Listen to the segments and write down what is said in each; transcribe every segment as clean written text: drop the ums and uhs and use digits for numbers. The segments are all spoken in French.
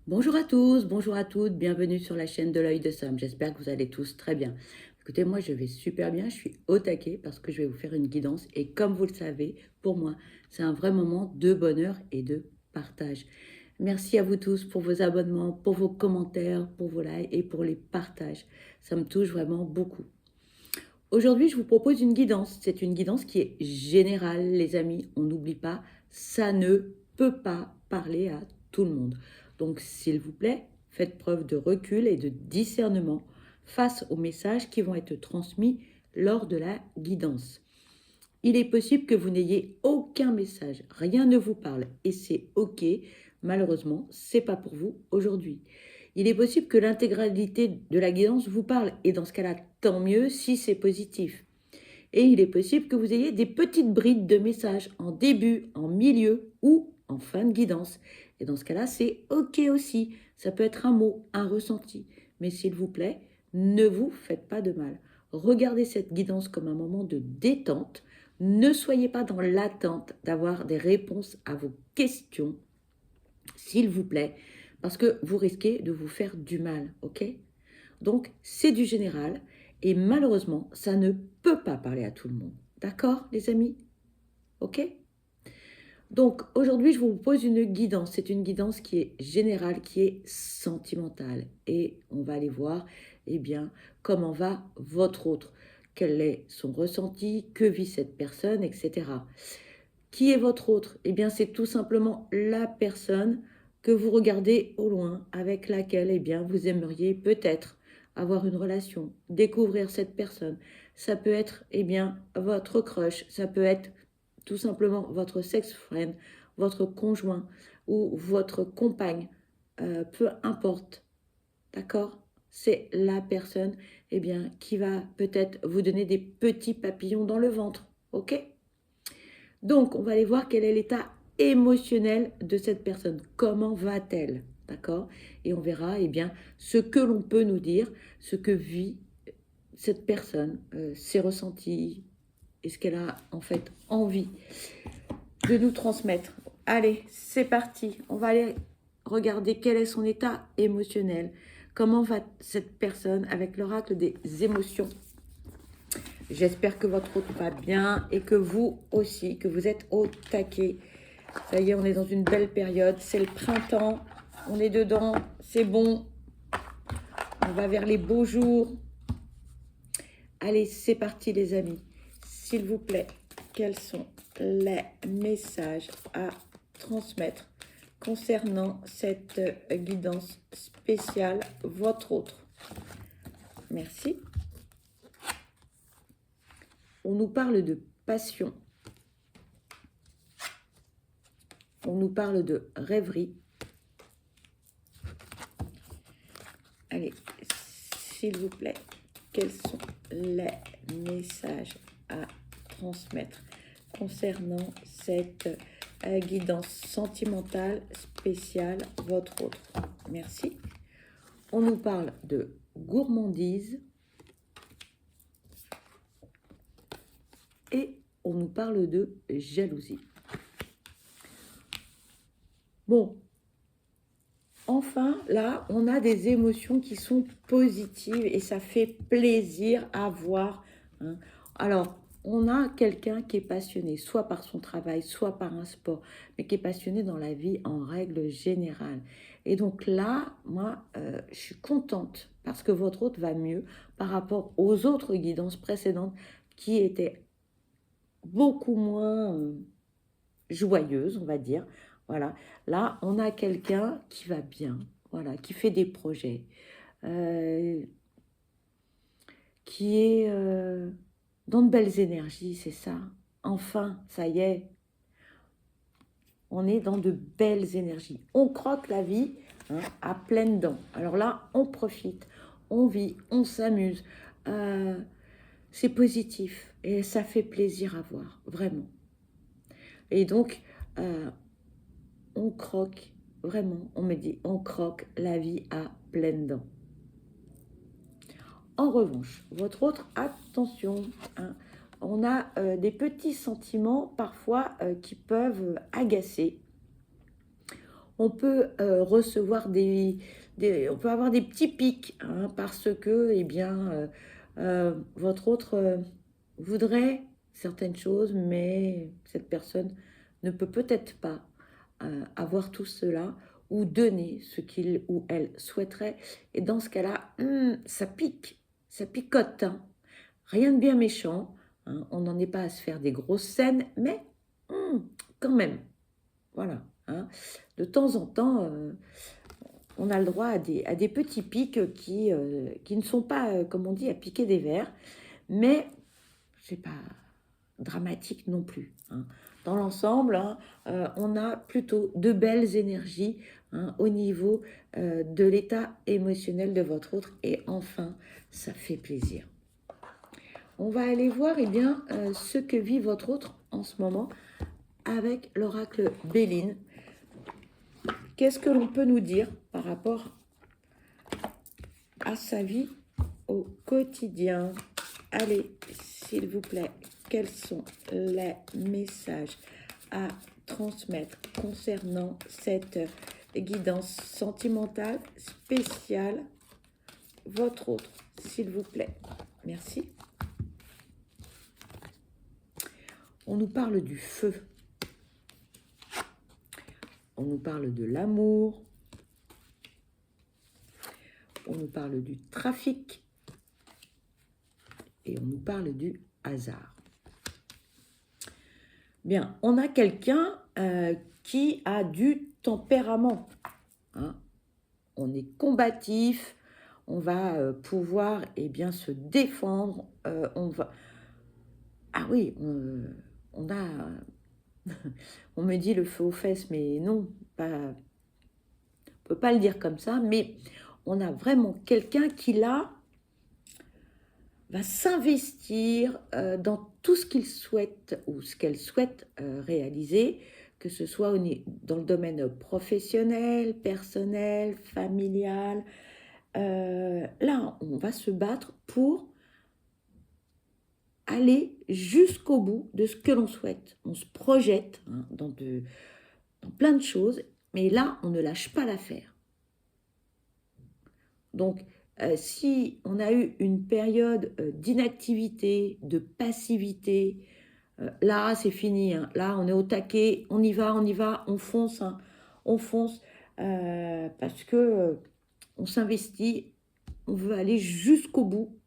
Bonjour à tous, bonjour à toutes, bienvenue sur la chaîne de l'œil de Sam. J'espère que vous allez tous très bien. Écoutez, moi je vais super bien, je suis au taquet parce que je vais vous faire une guidance et comme vous le savez, pour moi, c'est un vrai moment de bonheur et de partage. Merci à vous tous pour vos abonnements, pour vos commentaires, pour vos likes et pour les partages. Ça me touche vraiment beaucoup. Aujourd'hui, je vous propose une guidance. C'est une guidance qui est générale, les amis. On n'oublie pas, ça ne peut pas parler à tout le monde. Donc, s'il vous plaît, faites preuve de recul et de discernement face aux messages qui vont être transmis lors de la guidance. Il est possible que vous n'ayez aucun message, rien ne vous parle et c'est ok. Malheureusement, c'est pas pour vous aujourd'hui. Il est possible que l'intégralité de la guidance vous parle et dans ce cas-là, tant mieux si c'est positif. Et il est possible que vous ayez des petites brides de messages en début, en milieu ou en fin de guidance. Et dans ce cas-là, c'est ok aussi. Ça peut être un mot, un ressenti. Mais s'il vous plaît, ne vous faites pas de mal. Regardez cette guidance comme un moment de détente. Ne soyez pas dans l'attente d'avoir des réponses à vos questions, s'il vous plaît, parce que vous risquez de vous faire du mal, ok? Donc, c'est du général et malheureusement, ça ne peut pas parler à tout le monde. D'accord, les amis? Ok? Donc, aujourd'hui, je vous propose une guidance. C'est une guidance qui est générale, qui est sentimentale. Et on va aller voir, eh bien, comment va votre autre. Quel est son ressenti, que vit cette personne, etc. Qui est votre autre? Eh bien, c'est tout simplement la personne que vous regardez au loin, avec laquelle, eh bien, vous aimeriez peut-être avoir une relation, découvrir cette personne. Ça peut être, eh bien, votre crush, ça peut être tout simplement votre sex friend, votre conjoint ou votre compagne, peu importe, d'accord? C'est la personne, eh bien, qui va peut-être vous donner des petits papillons dans le ventre, ok? Donc, on va aller voir quel est l'état émotionnel de cette personne. Comment va-t-elle? D'accord? Et on verra, eh bien, ce que l'on peut nous dire, ce que vit cette personne, ses ressentis, et ce qu'elle a en fait envie de nous transmettre. Allez, c'est parti. On va aller regarder quel est son état émotionnel. Comment va cette personne avec l'oracle des émotions? J'espère que votre route va bien et que vous aussi, que vous êtes au taquet. Ça y est, on est dans une belle période. C'est le printemps. On est dedans. C'est bon. On va vers les beaux jours. Allez, c'est parti les amis. S'il vous plaît, quels sont les messages à transmettre concernant cette guidance spéciale, votre autre? Merci. On nous parle de passion. On nous parle de rêverie. Allez, s'il vous plaît, quels sont les messages à transmettre concernant cette guidance sentimentale spéciale, votre autre? Merci. On nous parle de gourmandise et on nous parle de jalousie. Bon, enfin, là, on a des émotions qui sont positives et ça fait plaisir à voir, hein. Alors, on a quelqu'un qui est passionné, soit par son travail, soit par un sport, mais qui est passionné dans la vie en règle générale. Et donc là, moi, je suis contente parce que votre hôte va mieux par rapport aux autres guidances précédentes qui étaient beaucoup moins joyeuse, on va dire. Voilà, là, on a quelqu'un qui va bien, voilà, qui fait des projets, euh, qui est dans de belles énergies, c'est ça. Enfin, ça y est, on est dans de belles énergies. On croque la vie, hein, à pleines dents. Alors là, on profite, on vit, on s'amuse. C'est positif et ça fait plaisir à voir, vraiment. Et donc, euh, on croque, vraiment, on me dit, on croque la vie à pleines dents. En revanche, votre autre, attention, hein, on a des petits sentiments parfois qui peuvent agacer On peut recevoir on peut avoir des petits pics, hein, parce que, eh bien, votre autre voudrait certaines choses, mais cette personne ne peut peut-être pas avoir tout cela ou donner ce qu'il ou elle souhaiterait. Et dans ce cas-là, ça pique, ça picote, hein. Rien de bien méchant, hein. On n'en est pas à se faire des grosses scènes, mais quand même, voilà, hein. De temps en temps, on a le droit à des petits pics qui ne sont pas, comme on dit, à piquer des vers, mais c'est pas dramatique non plus, hein. Dans l'ensemble, hein, on a plutôt de belles énergies, hein, au niveau de l'état émotionnel de votre autre. Et enfin, ça fait plaisir. On va aller voir, eh bien, ce que vit votre autre en ce moment avec l'oracle Béline. Qu'est-ce que l'on peut nous dire par rapport à sa vie au quotidien? Allez, s'il vous plaît, quels sont les messages à transmettre concernant cette guidance sentimentale spéciale? Votre autre, s'il vous plaît. Merci. On nous parle du feu. On nous parle de l'amour. On nous parle du trafic. Et on nous parle du hasard. Bien, on a quelqu'un qui a du tempérament, hein. On est combatif, on va pouvoir, eh bien, se défendre. On va... Ah oui, on a... on me dit le feu aux fesses, mais non, pas... on ne peut pas le dire comme ça, mais on a vraiment quelqu'un qui, là, va s'investir dans tout ce qu'il souhaite ou ce qu'elle souhaite réaliser, que ce soit dans le domaine professionnel, personnel, familial. Là, on va se battre pour aller jusqu'au bout de ce que l'on souhaite. On se projette, hein, dans plein de choses, mais là, on ne lâche pas l'affaire. Donc, si on a eu une période d'inactivité, de passivité, là, c'est fini, hein. Là, on est au taquet, on y va, on fonce, hein. On fonce parce que on s'investit, on veut aller jusqu'au bout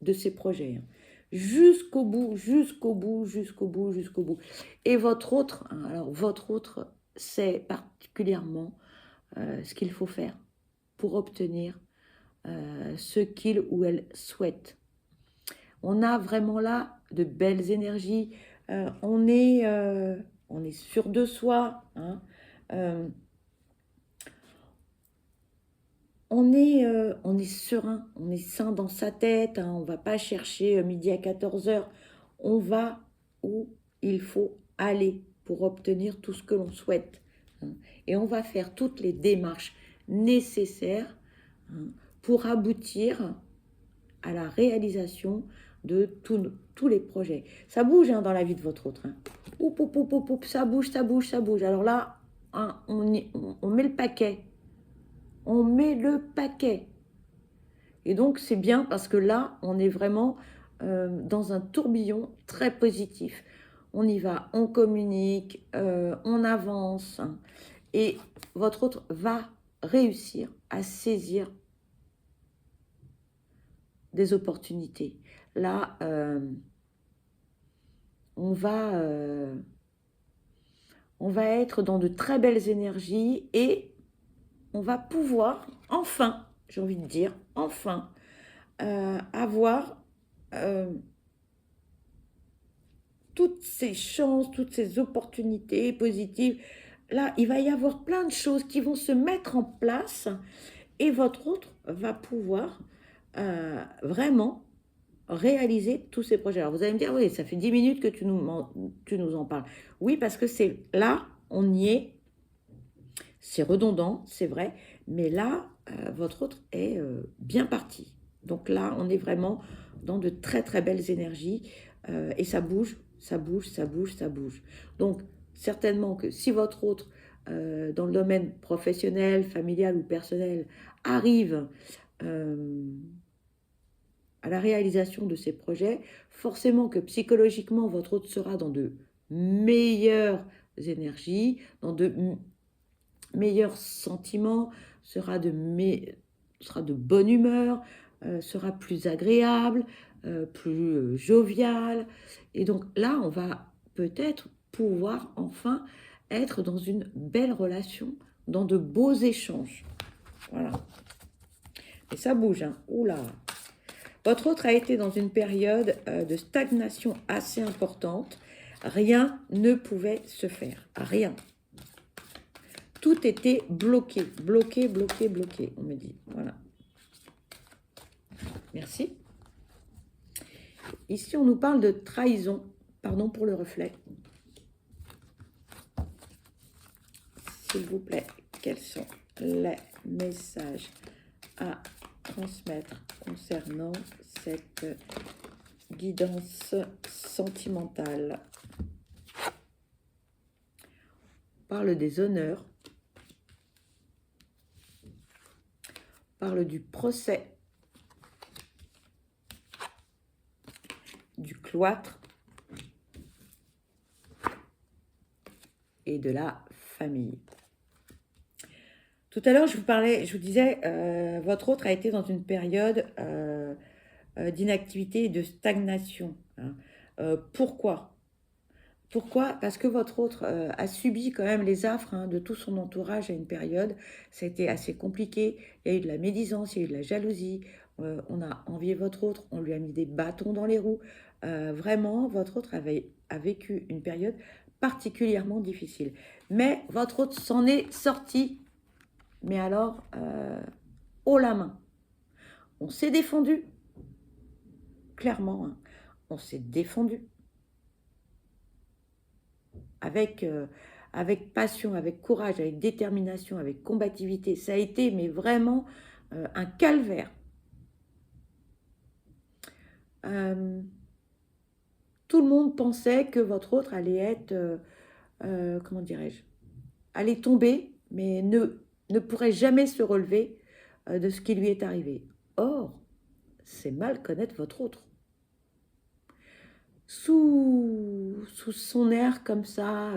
de ses projets, hein. Jusqu'au bout, jusqu'au bout, jusqu'au bout, jusqu'au bout. Et votre autre, hein, alors votre autre, c'est particulièrement ce qu'il faut faire pour obtenir ce qu'il ou elle souhaite. On a vraiment là de belles énergies. On est sûr de soi, hein. On est serein, on est sain dans sa tête, hein. On ne va pas chercher midi à 14h. On va où il faut aller pour obtenir tout ce que l'on souhaite, hein. Et on va faire toutes les démarches nécessaires, hein, pour aboutir à la réalisation de tous les projets. Ça bouge, hein, dans la vie de votre autre, hein. Ça bouge, ça bouge, ça bouge. Alors là, hein, on met le paquet. On met le paquet. Et donc, c'est bien parce que là, on est vraiment dans un tourbillon très positif. On y va, on communique, on avance, hein, et votre autre va réussir à saisir des opportunités. Là, on va être dans de très belles énergies et on va pouvoir, enfin, j'ai envie de dire, enfin, avoir toutes ces chances, toutes ces opportunités positives. Là, il va y avoir plein de choses qui vont se mettre en place et votre autre va pouvoir vraiment réaliser tous ces projets. Alors vous allez me dire, oui, ça fait 10 minutes que tu nous en parles. Oui, parce que c'est là, on y est. C'est redondant, c'est vrai, mais là, votre autre est bien parti. Donc là, on est vraiment dans de très très belles énergies et ça bouge, ça bouge, ça bouge, ça bouge. Donc certainement que si votre autre dans le domaine professionnel, familial ou personnel, arrive à la réalisation de ces projets, forcément que psychologiquement, votre hôte sera dans de meilleures énergies, dans de meilleurs sentiments, sera de bonne humeur, sera plus agréable, plus jovial. Et donc là, on va peut-être pouvoir enfin être dans une belle relation, dans de beaux échanges. Voilà. Et ça bouge, hein. Oula. Votre autre a été dans une période de stagnation assez importante. Rien ne pouvait se faire. Rien. Tout était bloqué, bloqué, bloqué, bloqué, on me dit. Voilà. Merci. Ici, on nous parle de trahison. Pardon pour le reflet. S'il vous plaît, quels sont les messages à transmettre concernant cette guidance sentimentale? On parle des honneurs. On parle du procès. Du cloître. Et de la famille. Tout à l'heure, je vous disais, votre autre a été dans une période d'inactivité et de stagnation. Hein. Pourquoi? Pourquoi? Parce que votre autre a subi quand même les affres de tout son entourage à une période. Ça a été assez compliqué. Il y a eu de la médisance, il y a eu de la jalousie. On a envié votre autre, on lui a mis des bâtons dans les roues. Vraiment, votre autre a vécu une période particulièrement difficile. Mais votre autre s'en est sorti. Mais alors, haut la main. On s'est défendu. Clairement, hein. On s'est défendu. Avec passion, avec courage, avec détermination, avec combativité. Ça a été, mais vraiment, un calvaire. Tout le monde pensait que votre autre allait être, comment dirais-je, allait tomber, mais ne pourrait jamais se relever de ce qui lui est arrivé. Or, c'est mal connaître votre autre. Sous son air comme ça,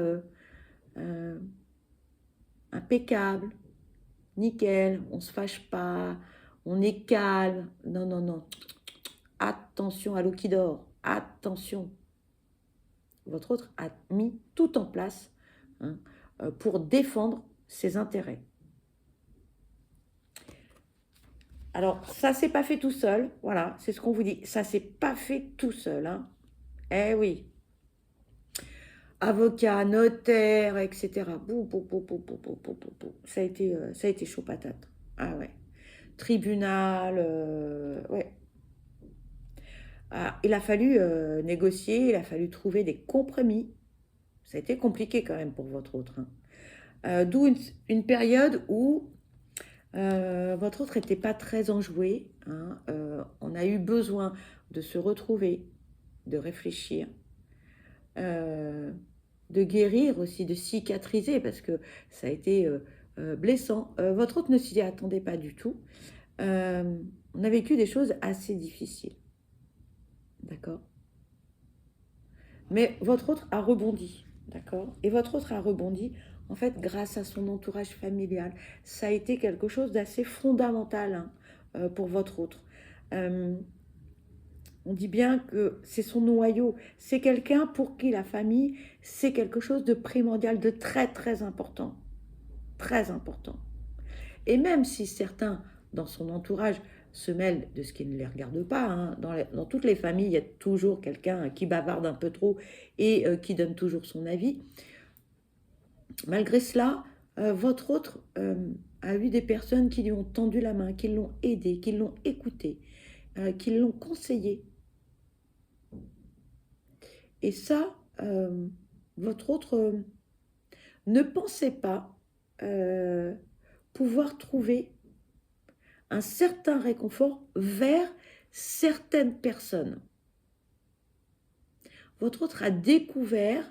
impeccable, nickel, on ne se fâche pas, on est calme. Non, non, non. Attention à l'eau qui dort. Attention. Votre autre a mis tout en place pour défendre ses intérêts. Alors, ça s'est pas fait tout seul. Voilà, c'est ce qu'on vous dit. Ça s'est pas fait tout seul. Hein. Eh oui. Avocat, notaire, etc. Ça a été chaud patate. Ah ouais. Tribunal, ouais. Ah, il a fallu négocier, il a fallu trouver des compromis. Ça a été compliqué quand même pour votre autre. Hein. D'où une période où votre autre n'était pas très enjoué. Hein. On a eu besoin de se retrouver, de réfléchir, de guérir aussi, de cicatriser, parce que ça a été blessant. Votre autre ne s'y attendait pas du tout. On a vécu des choses assez difficiles. D'accord? Mais votre autre a rebondi. D'accord? Et votre autre a rebondi, en fait, grâce à son entourage familial. Ça a été quelque chose d'assez fondamental pour votre autre. On dit bien que c'est son noyau. C'est quelqu'un pour qui la famille, c'est quelque chose de primordial, de très, très important. Très important. Et même si certains, dans son entourage, se mêlent de ce qui ne les regarde pas, hein, dans toutes les familles, il y a toujours quelqu'un qui bavarde un peu trop et qui donne toujours son avis. Malgré cela, votre autre a eu des personnes qui lui ont tendu la main, qui l'ont aidé, qui l'ont écouté, qui l'ont conseillé. Et ça, votre autre ne pensait pas pouvoir trouver un certain réconfort vers certaines personnes. Votre autre a découvert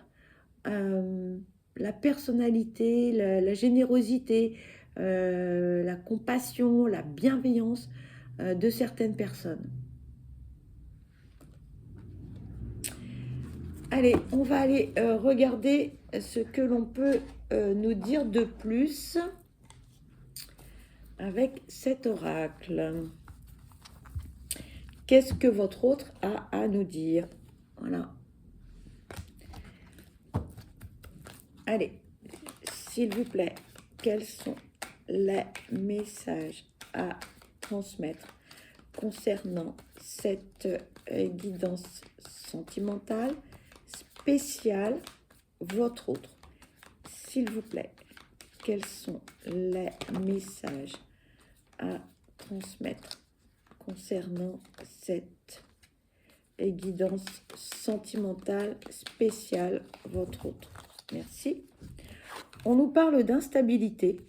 la personnalité, la générosité, la compassion, la bienveillance de certaines personnes. Allez, on va aller regarder ce que l'on peut nous dire de plus avec cet oracle. Qu'est-ce que votre autre a à nous dire? Voilà. Allez, s'il vous plaît, quels sont les messages à transmettre concernant cette guidance sentimentale spéciale, votre autre? S'il vous plaît, quels sont les messages à transmettre concernant cette guidance sentimentale spéciale, votre autre? Merci. On nous parle d'instabilité.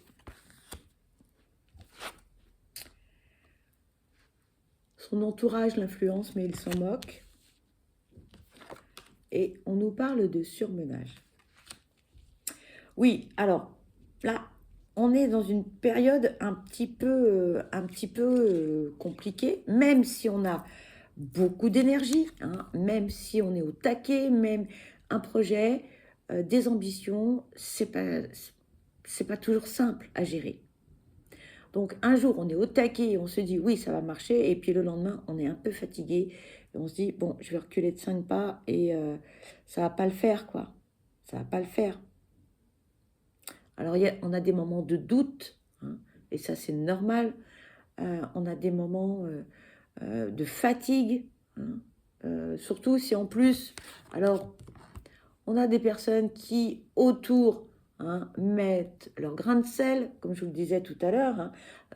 Son entourage l'influence, mais il s'en moque. Et on nous parle de surmenage. Oui, alors, là, on est dans une période un petit peu compliquée, même si on a beaucoup d'énergie, hein, même si on est au taquet, même un projet, des ambitions, c'est pas toujours simple à gérer. Donc un jour, on est au taquet et on se dit oui, ça va marcher, et puis le lendemain, on est un peu fatigué, et on se dit bon, je vais reculer de 5 pas et ça va pas le faire, quoi. Ça va pas le faire. Alors on a des moments de doute, hein, et ça c'est normal. On a des moments de fatigue, hein, surtout si en plus, alors on a des personnes qui autour, hein, mettent leur grain de sel, comme je vous le disais tout à l'heure, hein.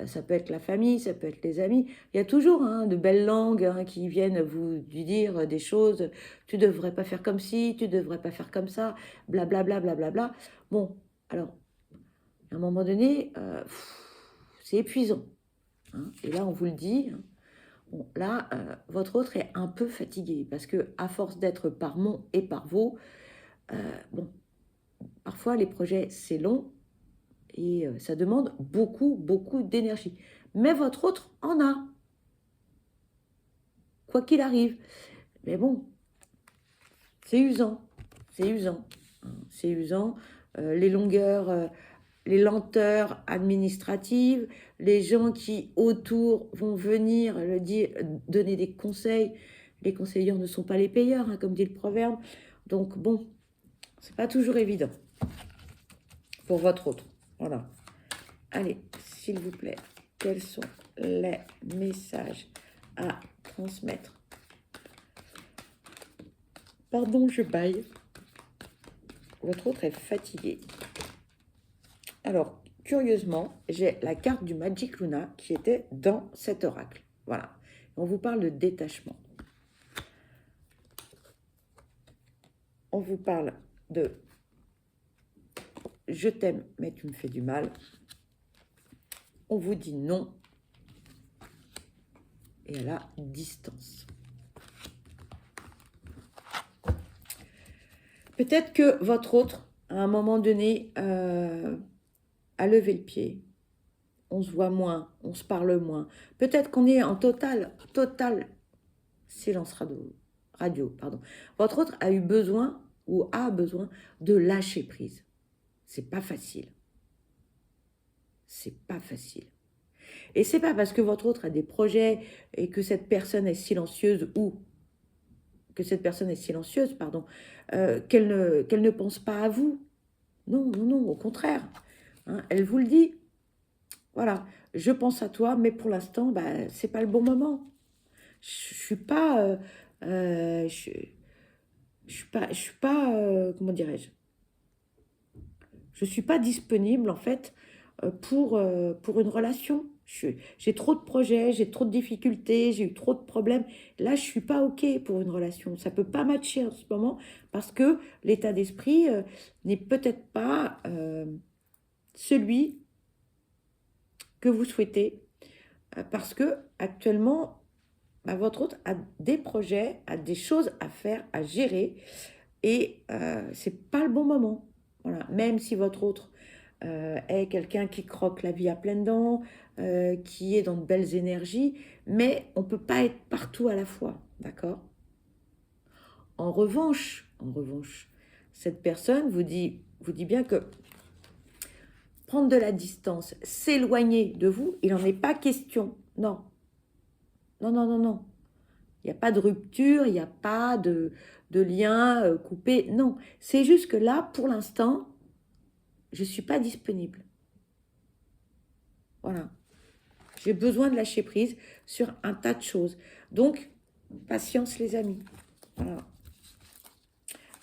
Ça peut être la famille, ça peut être les amis. Il y a toujours, hein, de belles langues, hein, qui viennent vous dire des choses. Tu devrais pas faire comme ci, tu devrais pas faire comme ça, blablabla, blablabla. Bon, alors, à un moment donné, c'est épuisant, hein. Et là, on vous le dit, hein. Bon, là, votre autre est un peu fatigué parce que à force d'être par mon et par vos, bon, parfois les projets c'est long et ça demande beaucoup d'énergie. Mais votre autre en a, quoi qu'il arrive. Mais bon, c'est usant, c'est usant, hein, c'est usant. Les longueurs, les lenteurs administratives, les gens qui autour vont venir le dire, donner des conseils. Les conseillers ne sont pas les payeurs, hein, comme dit le proverbe. Donc bon, c'est pas toujours évident pour votre autre. Voilà. Allez, s'il vous plaît, quels sont les messages à transmettre? Pardon, je baille. Votre autre est fatigué. Alors, curieusement, j'ai la carte du Magic Luna qui était dans cet oracle. Voilà. On vous parle de détachement. On vous parle de je t'aime, mais tu me fais du mal. On vous dit non. Et à la distance. Peut-être que votre autre, à un moment donné, a levé le pied. On se voit moins, on se parle moins. Peut-être qu'on est en total silence radio, pardon. Votre autre a eu besoin ou a besoin de lâcher prise. C'est pas facile. C'est pas facile. Et c'est pas parce que votre autre a des projets et que cette personne est silencieuse ou que cette personne est silencieuse, pardon, qu'elle ne pense pas à vous. Non, non, non, au contraire. Hein, elle vous le dit. Voilà, je pense à toi, mais pour l'instant, bah, c'est pas le bon moment. Je suis pas, je suis pas, comment dirais-je, je suis pas disponible en fait pour une relation. J'ai trop de projets, j'ai trop de difficultés, j'ai eu trop de problèmes. Là, je suis pas OK pour une relation. Ça peut pas matcher en ce moment parce que l'état d'esprit n'est peut-être pas celui que vous souhaitez. Parce que actuellement, bah, votre autre a des projets, a des choses à faire, à gérer, et c'est pas le bon moment. Voilà. Même si votre autre est quelqu'un qui croque la vie à pleines dents, qui est dans de belles énergies, mais on ne peut pas être partout à la fois, d'accord? En revanche, cette personne vous dit bien que prendre de la distance, s'éloigner de vous, il n'en est pas question. Non, non, non, non, non. Il n'y a pas de rupture, il n'y a pas de lien coupé. Non, c'est juste que là, pour l'instant, je ne suis pas disponible. Voilà. J'ai besoin de lâcher prise sur un tas de choses. Donc, patience les amis. Voilà.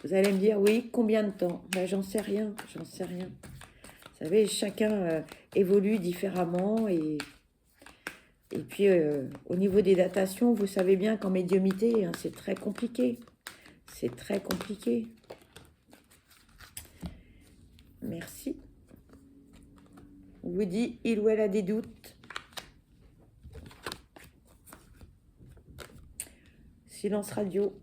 Vous allez me dire, oui, combien de temps? Ben, j'en sais rien, j'en sais rien. Vous savez, chacun évolue différemment et puis au niveau des datations, vous savez bien qu'en médiumnité, hein, c'est très compliqué. C'est très compliqué. Merci. On vous dit, il ou elle a des doutes. Silence radio.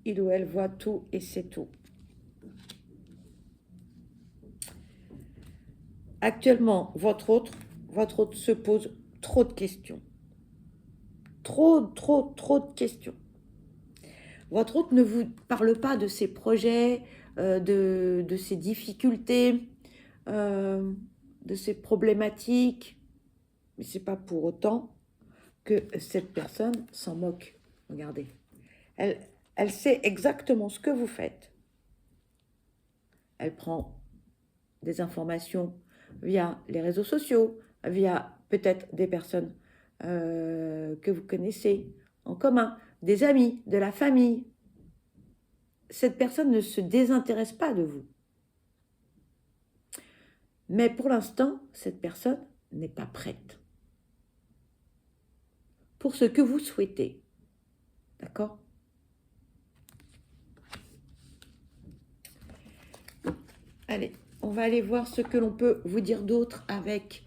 Il ou elle voit tout et c'est tout. Actuellement, votre autre se pose trop de questions. Trop de questions. Votre autre ne vous parle pas de ses projets, de ses difficultés, de ses problématiques. Mais ce n'est pas pour autant que cette personne s'en moque. Regardez. Elle sait exactement ce que vous faites. Elle prend des informations via les réseaux sociaux, via peut-être des personnes que vous connaissez en commun, des amis, de la famille. Cette personne ne se désintéresse pas de vous. Mais pour l'instant, cette personne n'est pas prête pour ce que vous souhaitez. D'accord? Allez, on va aller voir ce que l'on peut vous dire d'autre avec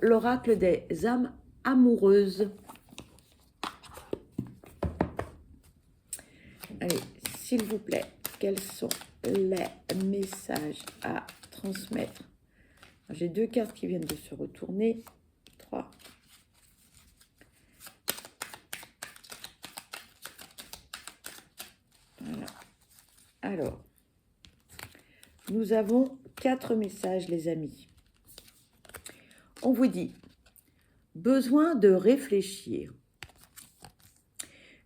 l'oracle des âmes amoureuses. Allez, s'il vous plaît, quels sont les messages à transmettre? J'ai 2 cartes qui viennent de se retourner. 3. Voilà. Alors, nous avons 4 messages, les amis. On vous dit, besoin de réfléchir.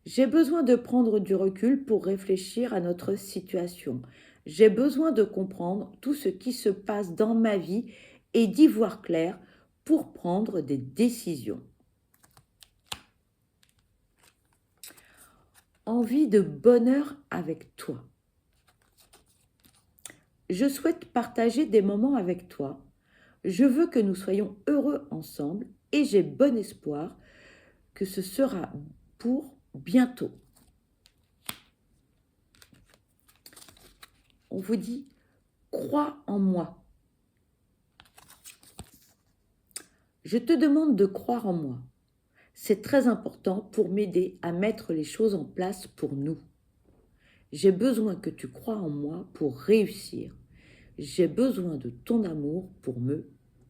J'ai besoin de prendre du recul pour réfléchir à notre situation. J'ai besoin de comprendre tout ce qui se passe dans ma vie et d'y voir clair pour prendre des décisions. Envie de bonheur avec toi. Je souhaite partager des moments avec toi. Je veux que nous soyons heureux ensemble et j'ai bon espoir que ce sera pour bientôt. On vous dit, crois en moi. Je te demande de croire en moi. C'est très important pour m'aider à mettre les choses en place pour nous. J'ai besoin que tu crois en moi pour réussir. J'ai besoin de ton amour pour me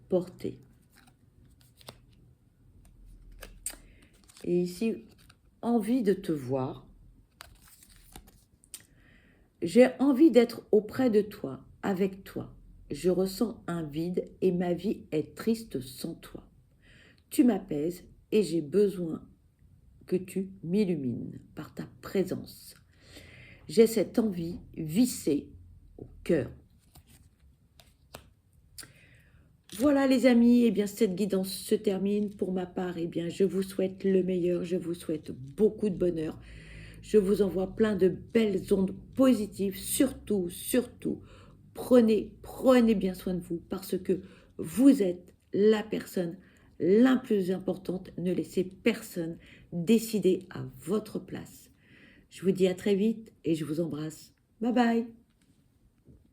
porter. Et ici, envie de te voir. J'ai envie d'être auprès de toi, avec toi. Je ressens un vide et ma vie est triste sans toi. Tu m'apaises et j'ai besoin que tu m'illumines par ta présence. J'ai cette envie vissée au cœur. Voilà les amis, eh bien cette guidance se termine. Pour ma part, eh bien je vous souhaite le meilleur, je vous souhaite beaucoup de bonheur. Je vous envoie plein de belles ondes positives. Surtout, prenez bien soin de vous parce que vous êtes la personne la plus importante. Ne laissez personne décider à votre place. Je vous dis à très vite et je vous embrasse. Bye bye.